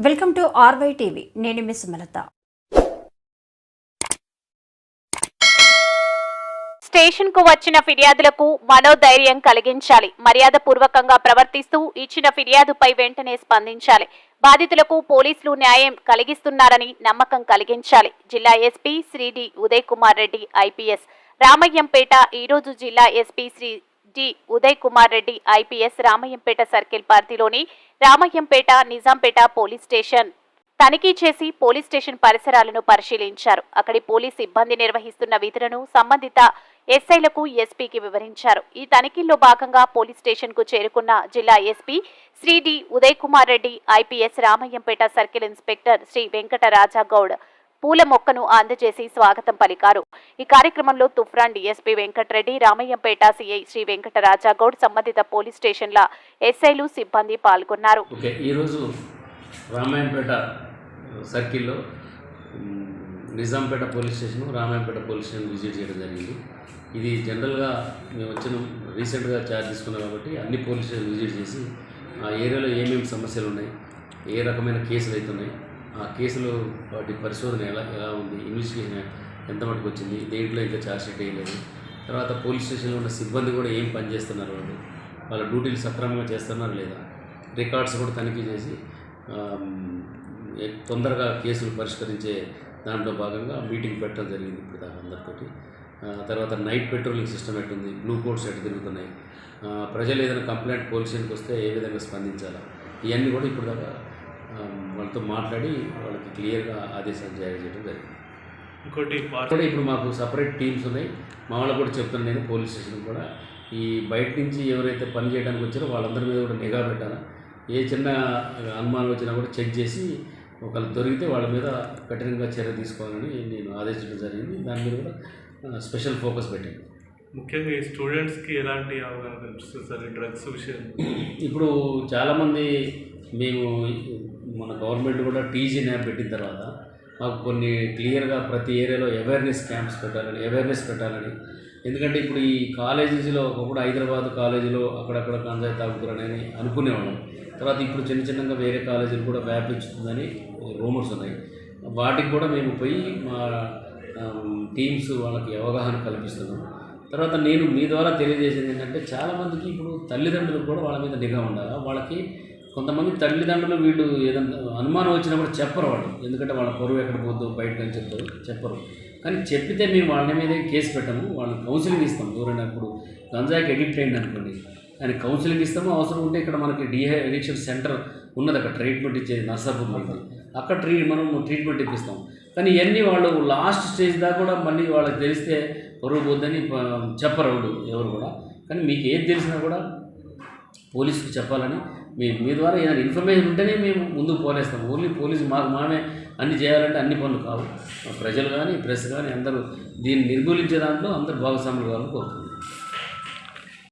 Welcome to RY TV. నేను మీ Sumalatha. Station కు వచ్చిన ఫిర్యాదులకు మనోధైర్యం కలిగించాలి. మర్యాదపూర్వకంగా ప్రవర్తిస్తూ ఇచ్చిన ఫిర్యాదుపై వెంటనే స్పందించాలి. బాధితులకు పోలీసులు న్యాయం కలిగిస్తున్నారని నమ్మకం కలిగించాలి. జిల్లా SP Shri D Uday Kumar Reddy IPS Ramayampet. ఈరోజు జిల్లా SP Shri D Uday Kumar Reddy IPS Ramayampet circle పరిధిలోని రామయ్యంపేట నిజాంపేట పోలీస్ స్టేషన్ తనిఖీ చేసి పోలీస్ స్టేషన్ పరిసరాలను పరిశీలించారు. అక్కడి పోలీస్ సిబ్బంది నిర్వహిస్తున్న విధులను సంబంధిత ఎస్ఐలకు ఎస్పీకి వివరించారు. ఈ తనిఖీల్లో భాగంగా పోలీస్ స్టేషన్ కు చేరుకున్న జిల్లా SP Shri D Uday Kumar Reddy IPS Ramayampet circle inspector Shri Venkata Raja Goud పూల మొక్కను అందజేసి స్వాగతం పలికారు. ఈ కార్యక్రమంలో తుఫ్రాన్ డీఎస్పీ వెంకటరెడ్డి, రామయ్యంపేట సిఐ శ్రీ వెంకట రాజాగౌడ్, సంబంధిత పోలీస్ స్టేషన్ల ఎస్ఐలు సిబ్బంది పాల్గొన్నారు. ఈరోజు రామయ్యంపేట సర్కిల్లో Nizampet police station, Ramayampet police station visit చేయడం జరిగింది. ఇది జనరల్గా మేము వచ్చిన రీసెంట్గా ఛార్జ్ తీసుకున్నాం కాబట్టి అన్ని పోలీస్ స్టేషన్ విజిట్ చేసి ఆ ఏరియాలో ఏమేమి సమస్యలు ఉన్నాయి, ఏ రకమైన కేసులు అవుతున్నాయి, ఆ కేసులు వాటి పరిశోధన ఎలా ఉంది, ఇన్వెస్టిగేషన్ ఎంత మటుకు వచ్చింది, దేంట్లో ఇంకా ఛార్జ్ షీట్ వేయలేదు, తర్వాత పోలీస్ స్టేషన్లో ఉన్న సిబ్బంది కూడా ఏం పని చేస్తున్నారు, వాళ్ళ డ్యూటీలు సక్రమంగా చేస్తున్నారు లేదా, రికార్డ్స్ కూడా తనిఖీ చేసి తొందరగా కేసులు పరిష్కరించే దాంట్లో భాగంగా మీటింగ్ పెట్టడం జరిగింది ఇప్పుడు అందరితోటి. తర్వాత నైట్ పెట్రోలింగ్ సిస్టమ్ ఎట్టుంది, బ్లూ కోడ్స్ ఎటు తిరుగుతున్నాయి, ప్రజలు ఏదైనా కంప్లైంట్ పోలీస్ స్టేషన్కి వస్తే ఏ విధంగా స్పందించాలా, ఇవన్నీ కూడా ఇప్పుడు దాకా వాళ్ళతో మాట్లాడి వాళ్ళకి క్లియర్గా ఆదేశాలు జారీ చేయడం జరిగింది. ఇంకోటి ఇప్పుడు మాకు సపరేట్ టీమ్స్ ఉన్నాయి. మా వాళ్ళకు కూడా చెప్తాను నేను పోలీస్ స్టేషన్ కూడా ఈ బయట నుంచి ఎవరైతే పని చేయడానికి వచ్చారో వాళ్ళందరి మీద కూడా నిఘా పెట్టాలా, ఏ చిన్న అనుమానం వచ్చినా కూడా చెక్ చేసి ఒకళ్ళు దొరికితే వాళ్ళ మీద కఠినంగా చర్య తీసుకోవాలని నేను ఆదేశించడం జరిగింది. దాని మీద కూడా స్పెషల్ ఫోకస్ పెట్టాను. ముఖ్యంగా ఈ స్టూడెంట్స్కి ఎలాంటి అవగాహన కనిపిస్తుంది సార్ ఈ డ్రగ్స్ విషయం? ఇప్పుడు చాలామంది మేము మన గవర్నమెంట్ కూడా టీజీ న్యాప్ పెట్టిన తర్వాత మాకు కొన్ని క్లియర్గా ప్రతి ఏరియాలో అవేర్నెస్ క్యాంప్స్ పెట్టాలని, ఎందుకంటే ఇప్పుడు ఈ కాలేజీలో ఒకప్పుడు హైదరాబాద్ కాలేజీలో అక్కడక్కడ గంజాయి తాగుతారని అనుకునేవాళ్ళం. తర్వాత ఇప్పుడు చిన్నగా వేరే కాలేజీలు కూడా వ్యాపించుతుందని రూమర్స్ ఉన్నాయి. వాటికి కూడా మేము పోయి మా టీమ్స్ వాళ్ళకి అవగాహన కల్పిస్తున్నాం. తర్వాత నేను మీ ద్వారా తెలియజేసేది ఏంటంటే చాలామందికి ఇప్పుడు తల్లిదండ్రులకు కూడా వాళ్ళ మీద నిఘా ఉండాలి. వాళ్ళకి కొంతమంది తల్లిదండ్రులు వీళ్ళు ఏదైనా అనుమానం వచ్చినా కూడా చెప్పరు వాళ్ళు, ఎందుకంటే వాళ్ళ పరువు ఎక్కడ పోద్దు బయటకు అని చెప్పరు. కానీ చెప్పితే మేము వాళ్ళ మీద కేసు పెట్టాము, వాళ్ళని కౌన్సిలింగ్ ఇస్తాం. ఎవరైనా ఇప్పుడు గంజాయికి అడిక్ట్ అయింది అనుకోండి, ఆయన కౌన్సిలింగ్ ఇస్తాము. అవసరం ఉంటే ఇక్కడ మనకి అడిక్షన్ సెంటర్ ఉన్నది, అక్కడ ట్రీట్మెంట్ ఇచ్చేది నర్సాపూర్ మనకి, అక్కడ మనం ట్రీట్మెంట్ ఇప్పిస్తాం. కానీ ఇవన్నీ వాళ్ళు లాస్ట్ స్టేజ్ దాకా కూడా మళ్ళీ వాళ్ళకి తెలిస్తే పరువు పోద్దని చెప్పరు ఎవరు కూడా. కానీ మీకు ఏది తెలిసినా కూడా పోలీసుకు చెప్పాలని మీ ద్వారా ఏదైనా ఇన్ఫర్మేషన్ ఉంటేనే మేము ముందుకు పోలేస్తాం. ఓన్లీ పోలీసు మామే అన్ని చేయాలంటే అన్ని పనులు కావు. ప్రజలు కానీ ప్రెస్ కానీ అందరూ దీన్ని నిర్మూలించే దాంట్లో అందరూ భాగస్వాములు కావాలని కోరుతున్నాం.